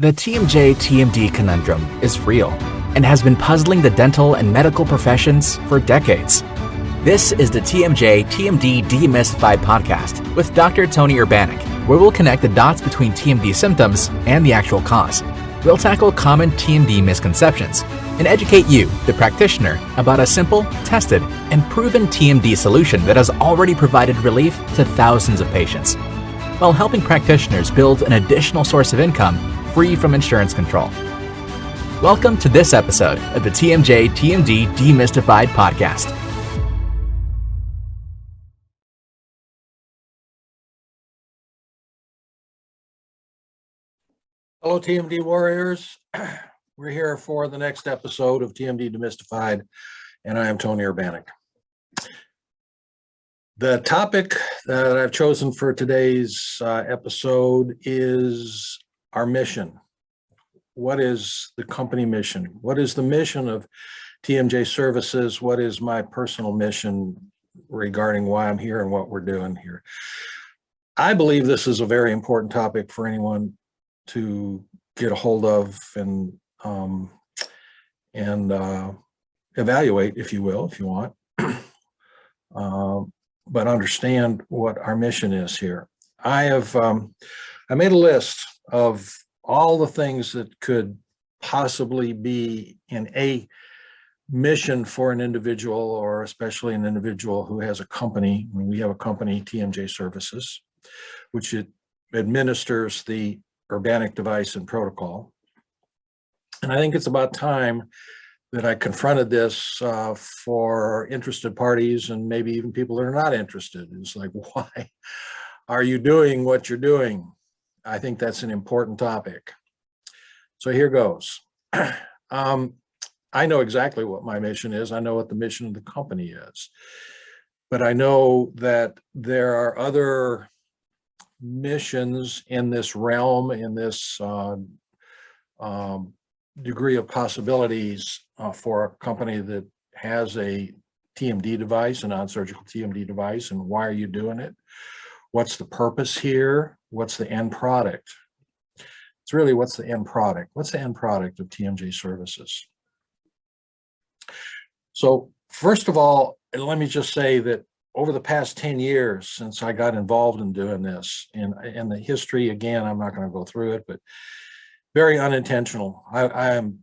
The TMJ TMD conundrum is real and has been puzzling the dental and medical professions for decades. This is the TMJ TMD Demystified Podcast with Dr. Tony Urbanek, where we'll connect the dots between TMD symptoms and the actual cause. We'll tackle common TMD misconceptions and educate you, the practitioner, about a simple, tested, and proven TMD solution that has already provided relief to thousands of patients, while helping practitioners build an additional source of income free from insurance control. Welcome to this episode of the TMJ TMD Demystified Podcast. Hello, TMD warriors. We're here for the next episode of TMD Demystified, and I am Tony Urbanek. The topic that I've chosen for today's episode is our mission. What is the company mission? What is the mission of TMJ Services? What is my personal mission regarding why I'm here and what we're doing here? I believe this is a very important topic for anyone to get a hold of and evaluate, if you will, if you want, but understand what our mission is here. I made a list of all the things that could possibly be in a mission for an individual, or especially an individual who has a company. I mean, we have a company, TMJ Services, which it administers the Urbanek Device and Protocol. And I think it's about time that I confronted this for interested parties and maybe even people that are not interested. It's like, why are you doing what you're doing? I think that's an important topic. So here goes. I know exactly what my mission is. I know what the mission of the company is. But I know that there are other missions in this realm, in this degree of possibilities for a company that has a TMD device, a non-surgical TMD device, and why are you doing it? What's the purpose here? What's the end product? It's really, what's the end product? What's the end product of TMJ Services? So first of all, let me just say that over the past 10 years since I got involved in doing this, and the history, again, I'm not going to go through it, but very unintentional. I am,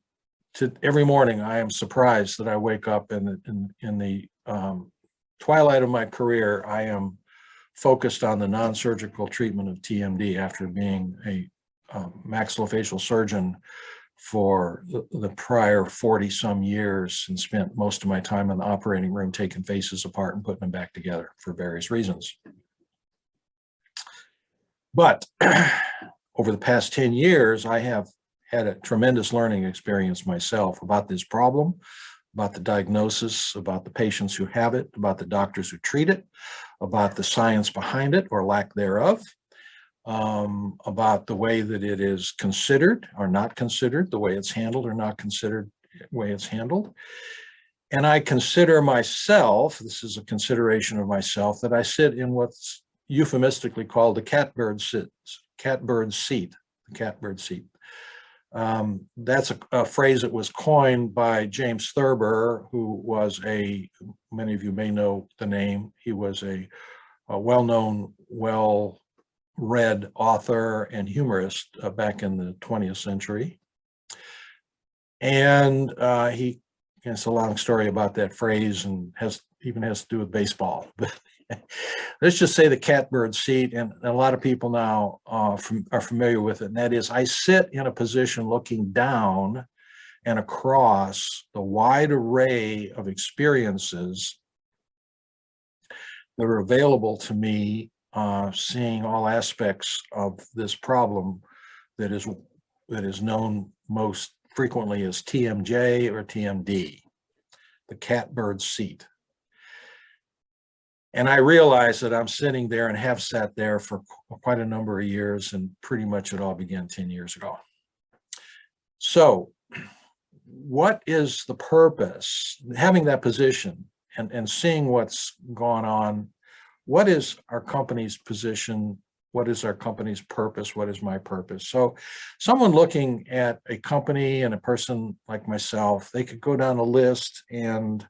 every morning I am surprised that I wake up in the twilight of my career. I am focused on the non-surgical treatment of TMD after being a maxillofacial surgeon for the prior 40 some years, and spent most of my time in the operating room taking faces apart and putting them back together for various reasons. But over the past 10 years, I have had a tremendous learning experience myself about this problem, about the diagnosis, about the patients who have it, about the doctors who treat it, about the science behind it or lack thereof, about the way that it is considered or not considered, the way it's handled or not considered, the way it's handled. And I consider myself, this is a consideration of myself, that I sit in what's euphemistically called the catbird seat. That's a phrase that was coined by James Thurber, who was many of you may know the name. He was a well-known, well-read author and humorist back in the 20th century. And it's a long story about that phrase, and even has to do with baseball. But let's just say the catbird seat, and a lot of people now are familiar with it, and that is, I sit in a position looking down and across the wide array of experiences that are available to me, seeing all aspects of this problem that is known most frequently as TMJ or TMD, the catbird seat. And I realize that I'm sitting there and have sat there for quite a number of years, and pretty much it all began 10 years ago. So what is the purpose? Having that position and seeing what's gone on, what is our company's position what is our company's purpose? What is my purpose? So someone looking at a company and a person like myself, they could go down a list and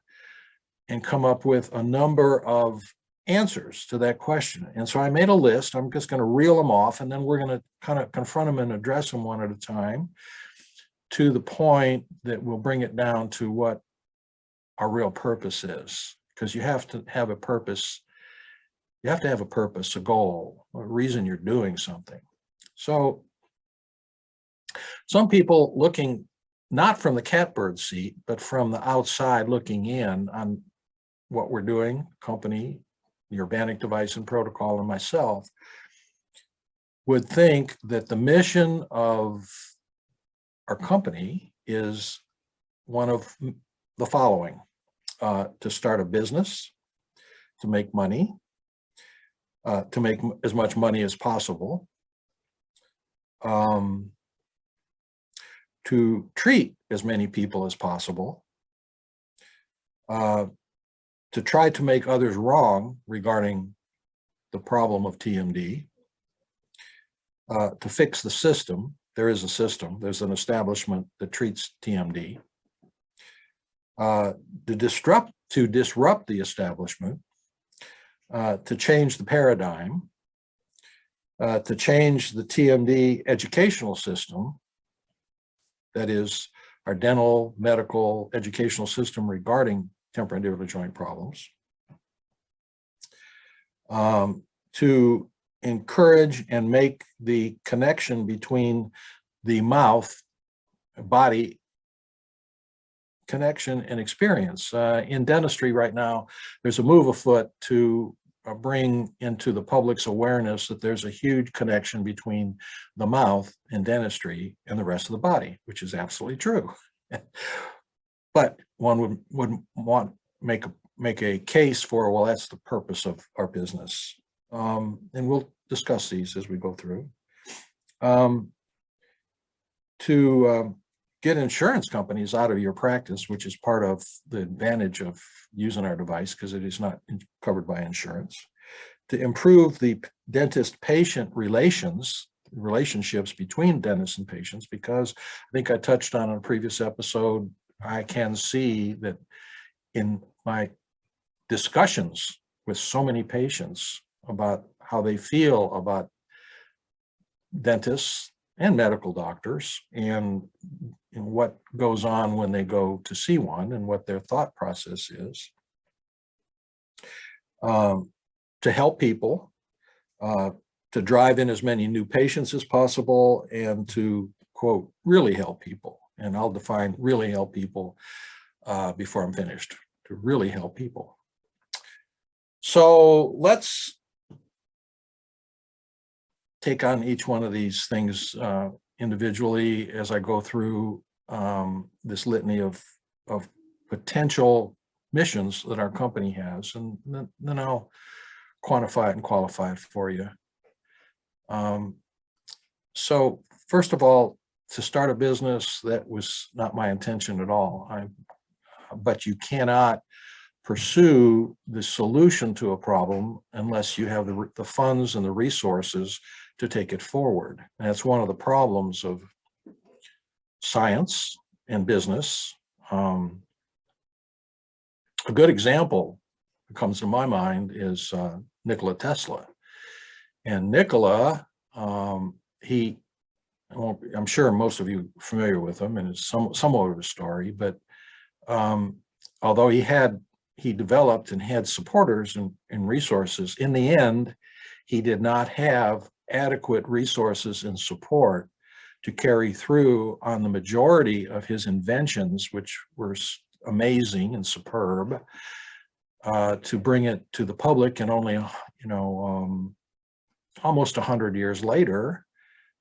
come up with a number of answers to that question. And so I made a list. I'm just going to reel them off, and then we're going to kind of confront them and address them one at a time to the point that we'll bring it down to what our real purpose is. Because you have to have a purpose. You have to have a purpose, a goal, a reason you're doing something. So some people looking not from the catbird seat, but from the outside looking in on what we're doing, company, the Urbanek Device and Protocol, and myself, would think that the mission of our company is one of the following: to start a business, to make money, to make as much money as possible, to treat as many people as possible, to try to make others wrong regarding the problem of TMD, to fix the system. There is a system. There's an establishment that treats TMD. To disrupt the establishment, to change the paradigm, to change the TMD educational system, that is our dental, medical, educational system regarding temporomandibular joint problems, to encourage and make the connection between the mouth, body connection and experience. In dentistry right now, there's a move afoot to bring into the public's awareness that there's a huge connection between the mouth and dentistry and the rest of the body, which is absolutely true. But one would want make a case for, well, that's the purpose of our business. And we'll discuss these as we go through. To get insurance companies out of your practice, which is part of the advantage of using our device because it is not covered by insurance. To improve the dentist-patient relationships between dentists and patients, because I think I touched on in a previous episode, I can see that in my discussions with so many patients about how they feel about dentists and medical doctors and what goes on when they go to see one and what their thought process is. To help people, to drive in as many new patients as possible, and to, quote, really help people. And I'll define really help people before I'm finished, to really help people. So let's take on each one of these things individually as I go through this litany of potential missions that our company has, and then I'll quantify it and qualify it for you. So first of all, to start a business, that was not my intention at all. But you cannot pursue the solution to a problem unless you have the funds and the resources to take it forward. And that's one of the problems of science and business. A good example that comes to my mind is Nikola Tesla. And Nikola, I'm sure most of you are familiar with him, and it's somewhat of a story, but although he developed and had supporters and resources, in the end, he did not have adequate resources and support to carry through on the majority of his inventions, which were amazing and superb, to bring it to the public. And only, almost 100 years later,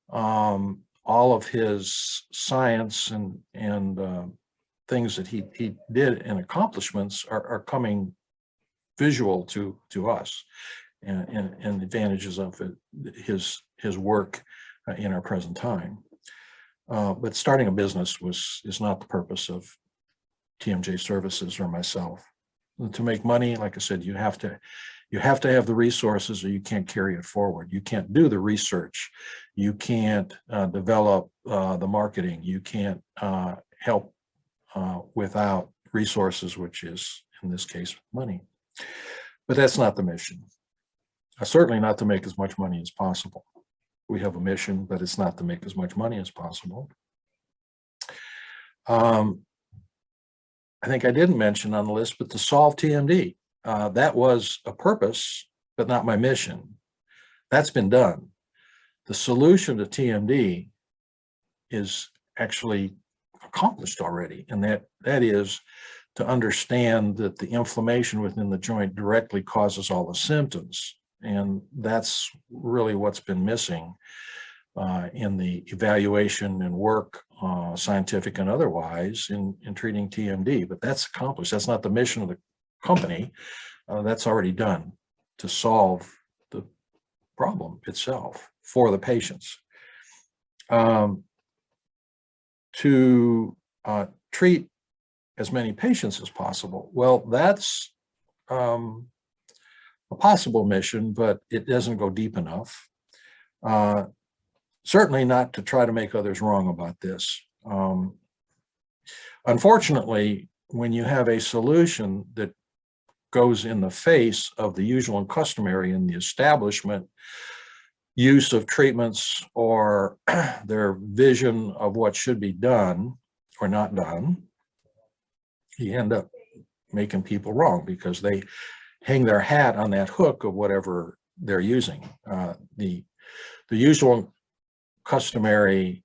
all of his science and things that he did and accomplishments are coming visual to us, and advantages of his work in our present time. But starting a business is not the purpose of TMJ Services or myself. To make money, like I said, you have to You have to have the resources or you can't carry it forward. You can't do the research. You can't develop the marketing. You can't help without resources, which is, in this case, money. But that's not the mission. Certainly not to make as much money as possible. We have a mission, but it's not to make as much money as possible. I think I didn't mention on the list, but to solve TMD. That was a purpose, but not my mission. That's been done. The solution to TMD is actually accomplished already, and that is to understand that the inflammation within the joint directly causes all the symptoms. And that's really what's been missing in the evaluation and work, scientific and otherwise, in treating TMD. But that's accomplished. That's not the mission of the company. That's already done to solve the problem itself for the patients. To treat as many patients as possible. Well, that's a possible mission, but it doesn't go deep enough. Certainly not to try to make others wrong about this. Unfortunately, when you have a solution that goes in the face of the usual and customary in the establishment use of treatments or their vision of what should be done or not done, you end up making people wrong because they hang their hat on that hook of whatever they're using. The usual customary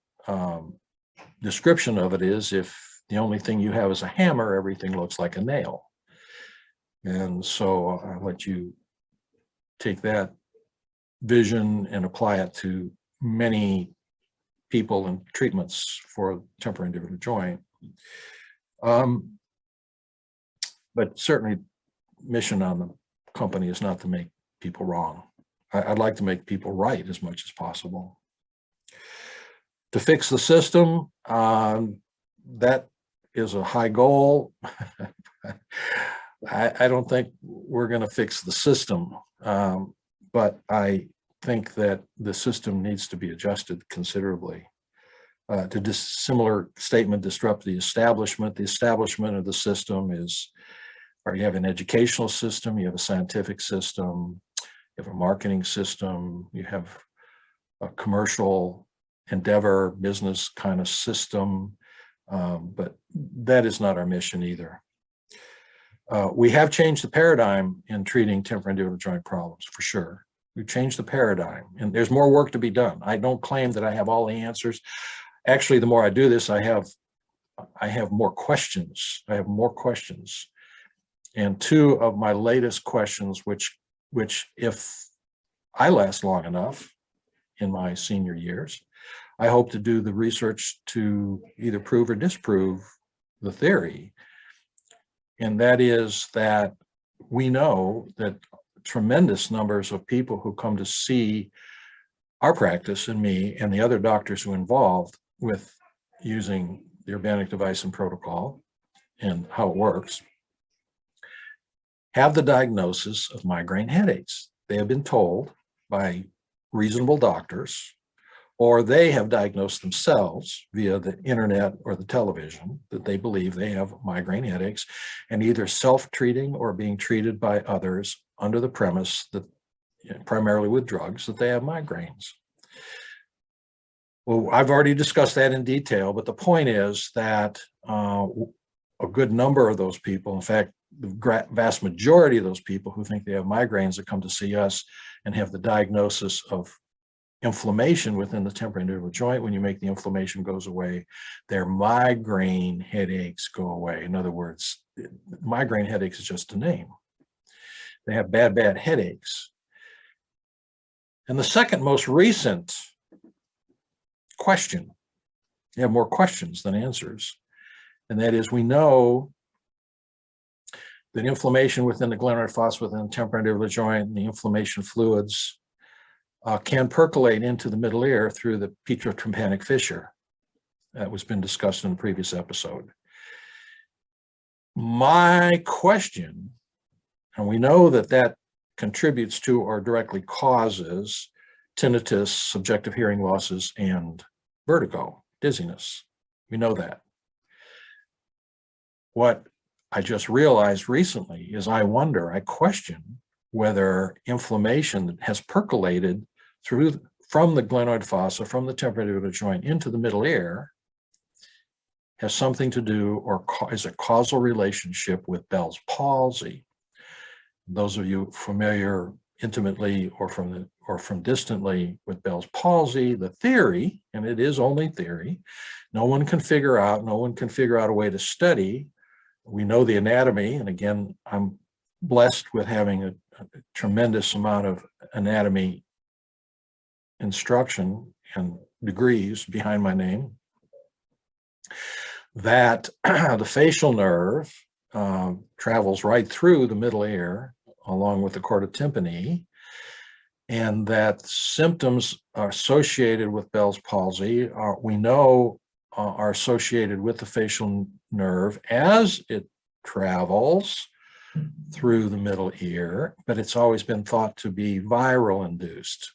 description of it is, if the only thing you have is a hammer, everything looks like a nail. And so I'll let you take that vision and apply it to many people and treatments for temporomandibular joint. But certainly mission on the company is not to make people wrong. I'd like to make people right as much as possible. To fix the system, that is a high goal. I don't think we're going to fix the system, but I think that the system needs to be adjusted considerably. To similar statement, disrupt the establishment. The establishment of the system is, or you have an educational system, you have a scientific system, you have a marketing system, you have a commercial endeavor, business kind of system, but that is not our mission either. We have changed the paradigm in treating temporomandibular joint problems, for sure. We've changed the paradigm, and there's more work to be done. I don't claim that I have all the answers. Actually, the more I do this, I have more questions. I have more questions. And two of my latest questions, which if I last long enough in my senior years, I hope to do the research to either prove or disprove the theory. And that is that we know that tremendous numbers of people who come to see our practice and me and the other doctors who are involved with using the Urbanek Device and Protocol and how it works, have the diagnosis of migraine headaches. They have been told by reasonable doctors, or they have diagnosed themselves via the internet or the television that they believe they have migraine headaches, and either self-treating or being treated by others under the premise that, primarily with drugs, that they have migraines. Well, I've already discussed that in detail, but the point is that a good number of those people, in fact, the vast majority of those people who think they have migraines that come to see us and have the diagnosis of inflammation within the temporomandibular joint, when you make the inflammation goes away, their migraine headaches go away. In other words, migraine headaches is just a name. They have bad headaches. And the second most recent question, you have more questions than answers, and that is, we know that inflammation within the glenoid fossa within the temporomandibular joint and the inflammation fluids can percolate into the middle ear through the petrotympanic fissure. That was been discussed in a previous episode. My question, and we know that contributes to or directly causes tinnitus, subjective hearing losses, and vertigo, dizziness. We know that. What I just realized recently is I question whether inflammation has percolated from the glenoid fossa, from the temporomandibular joint into the middle ear, has something to do or is a causal relationship with Bell's palsy. Those of you familiar intimately or from distantly with Bell's palsy, the theory, and it is only theory, no one can figure out a way to study. We know the anatomy, and again, I'm blessed with having a tremendous amount of anatomy instruction and degrees behind my name, that the facial nerve travels right through the middle ear along with the chorda tympani, and that symptoms are associated with Bell's palsy we know are associated with the facial nerve as it travels through the middle ear, but it's always been thought to be viral induced.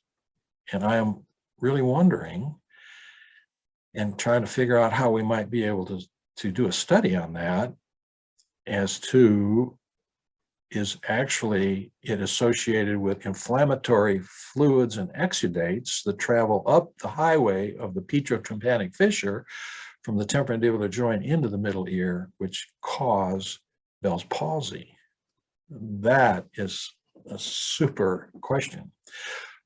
And I am really wondering and trying to figure out how we might be able to do a study on that as to, is actually it associated with inflammatory fluids and exudates that travel up the highway of the petrotympanic fissure from the temporomandibular joint into the middle ear, which cause Bell's palsy? That is a super question.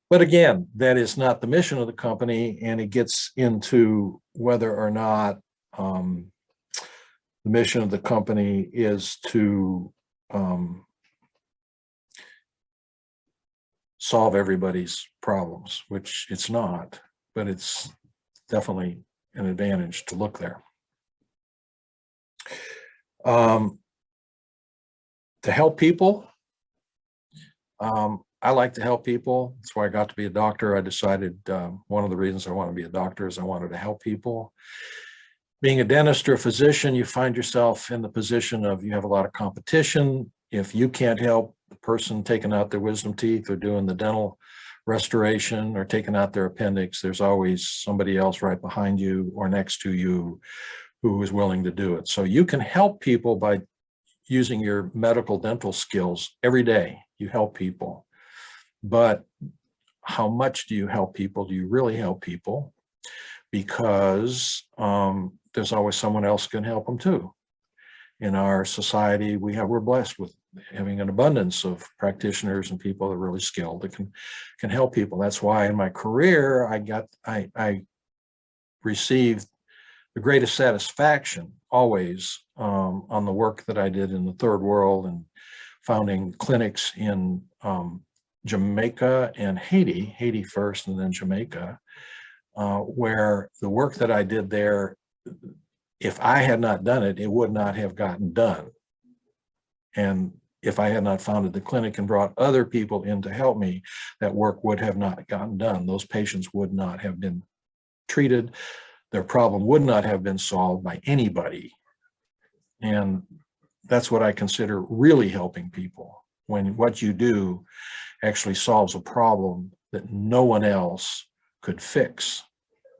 But again, that is not the mission of the company, and it gets into whether or not the mission of the company is to solve everybody's problems, which it's not, but it's definitely an advantage to look there. To help people, I like to help people. That's why I got to be a doctor. I decided one of the reasons I want to be a doctor is I wanted to help people. Being a dentist or a physician, you find yourself in the position of you have a lot of competition. If you can't help the person taking out their wisdom teeth or doing the dental restoration or taking out their appendix, there's always somebody else right behind you or next to you who is willing to do it. So you can help people by using your medical dental skills every day. You help people. But how much do you help people? Do you really help people? Because there's always someone else who can help them too. In our society, we're blessed with having an abundance of practitioners and people that are really skilled that can help people. That's why in my career, I received the greatest satisfaction always on the work that I did in the third world and founding clinics in Jamaica and Haiti first and then Jamaica, where the work that I did there, if I had not done it, it would not have gotten done. And if I had not founded the clinic and brought other people in to help me, that work would have not gotten done. Those patients would not have been treated. Their problem would not have been solved by anybody. And that's what I consider really helping people, when what you do actually solves a problem that no one else could fix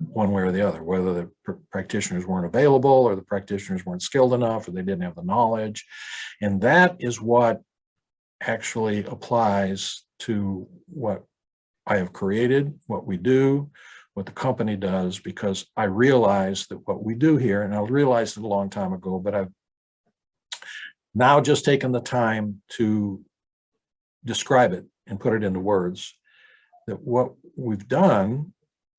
one way or the other, whether the practitioners weren't available or the practitioners weren't skilled enough or they didn't have the knowledge. And that is what actually applies to what I have created, what we do, what the company does, because I realize that what we do here, and I realized it a long time ago, but I've now just taken the time to describe it and put it into words, that what we've done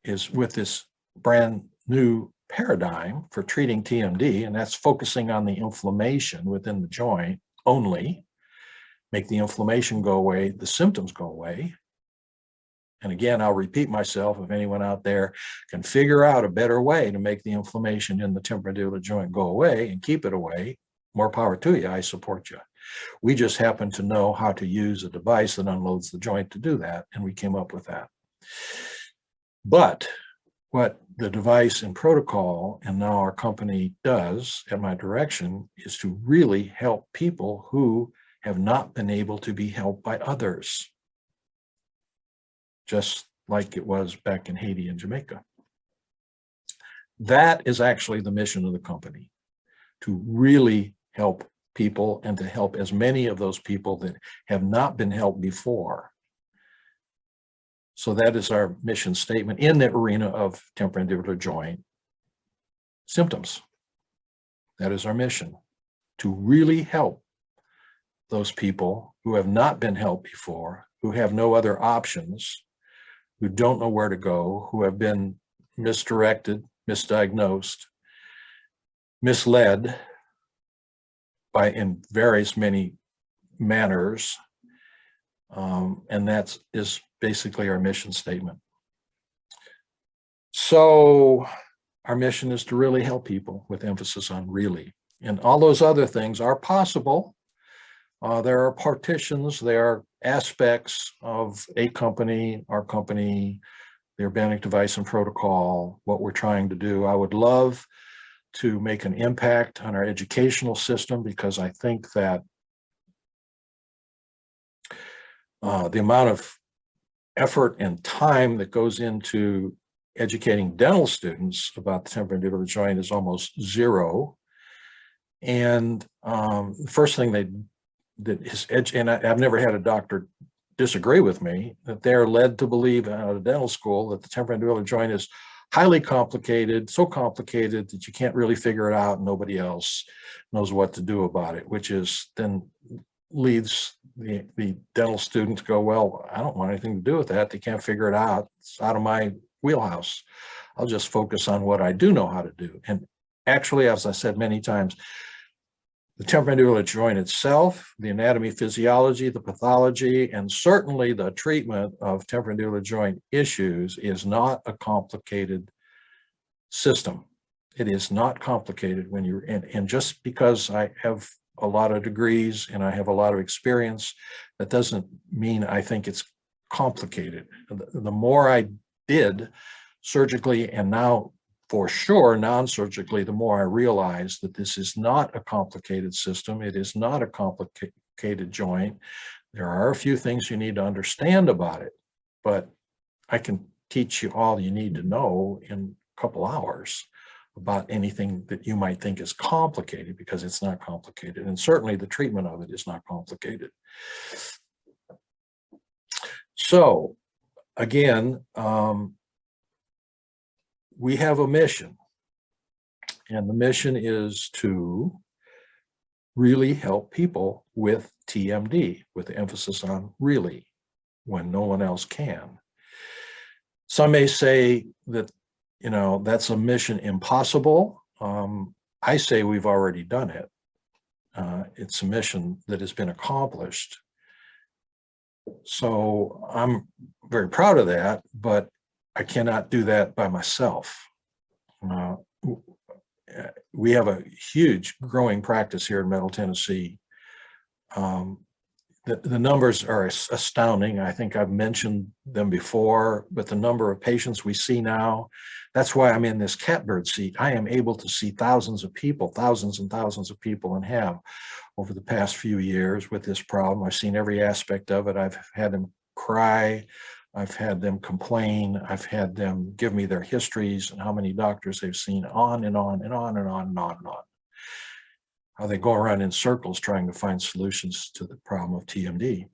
is with this brand new paradigm for treating TMD, and that's focusing on the inflammation within the joint only, make the inflammation go away, the symptoms go away. And again, I'll repeat myself, if anyone out there can figure out a better way to make the inflammation in the temporomandibular joint go away and keep it away, more power to you, I support you. We just happen to know how to use a device that unloads the joint to do that, and we came up with that. But what the device and protocol, and now our company does at my direction, is to really help people who have not been able to be helped by others, just like it was back in Haiti and Jamaica. That is actually the mission of the company, to really help people and to help as many of those people that have not been helped before. So that is our mission statement in the arena of temporomandibular joint symptoms. That is our mission, to really help those people who have not been helped before, who have no other options, who don't know where to go, who have been misdirected, misdiagnosed, misled by in various many manners. And that is basically our mission statement. So our mission is to really help people, with emphasis on really. And all those other things are possible. There are partitions, there are aspects of a company, our company, the Urbanek Device and Protocol, what we're trying to do. I would love to make an impact on our educational system, because I think that the amount of effort and time that goes into educating dental students about the temporomandibular joint is almost zero. And the first thing I've never had a doctor disagree with me, that they're led to believe out of dental school that the temporomandibular joint is highly complicated, so complicated that you can't really figure it out and nobody else knows what to do about it, which is then leads the dental student to go, well, I don't want anything to do with that. They can't figure it out. It's out of my wheelhouse. I'll just focus on what I do know how to do. And actually, as I said many times, the temporomandibular joint itself, the anatomy, physiology, the pathology, and certainly the treatment of temporomandibular joint issues is not a complicated system. It is not complicated when you're in. And just because I have a lot of degrees and I have a lot of experience, that doesn't mean I think it's complicated. The more I did surgically, and now for sure non-surgically, the more I realize that this is not a complicated system. It is not a complicated joint. There are a few things you need to understand about it, but I can teach you all you need to know in a couple hours about anything that you might think is complicated, because it's not complicated. And certainly the treatment of it is not complicated. So again, we have a mission, and the mission is to really help people with TMD, with the emphasis on really, when no one else can. Some may say that, that's a mission impossible. I say we've already done it. It's a mission that has been accomplished. So I'm very proud of that, but I cannot do that by myself. We have a huge growing practice here in Middle Tennessee. The numbers are astounding. I think I've mentioned them before, but the number of patients we see now, that's why I'm in this catbird seat. I am able to see thousands of people, thousands and thousands of people, and have over the past few years with this problem. I've seen every aspect of it. I've had them cry. I've had them complain. I've had them give me their histories and how many doctors they've seen, on and on and on and on and on and on. How they go around in circles trying to find solutions to the problem of TMD.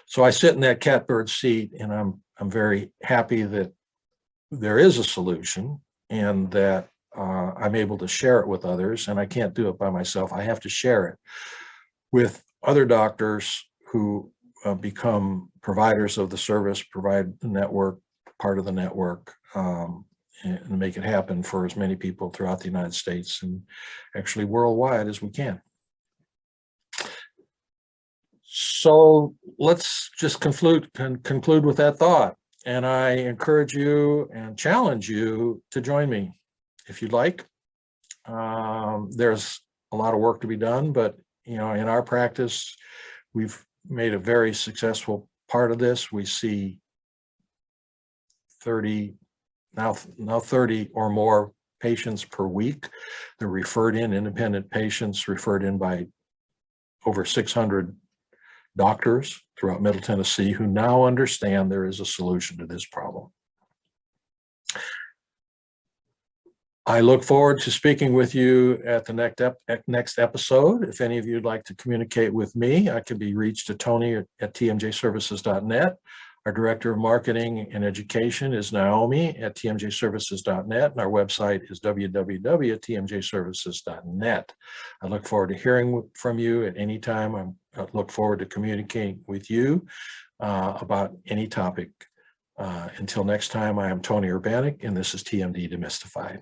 So I sit in that catbird seat, and I'm very happy that there is a solution, and that I'm able to share it with others. And I can't do it by myself. I have to share it with other doctors who become providers of the service, provide the network, part of the network, and make it happen for as many people throughout the United States and actually worldwide as we can. So let's just conclude with that thought. And I encourage you and challenge you to join me if you'd like. There's a lot of work to be done, but in our practice, we've made a very successful part of this. We see 30 or more patients per week. They're referred in, independent patients referred in by over 600 doctors throughout Middle Tennessee who now understand there is a solution to this problem. I look forward to speaking with you at the next episode. If any of you would like to communicate with me, I can be reached at Tony at tmjservices.net. Our Director of Marketing and Education is Naomi at tmjservices.net, and our website is www.tmjservices.net. I look forward to hearing from you at any time. I look forward to communicating with you about any topic. Until next time, I am Tony Urbanek, and this is TMD Demystified.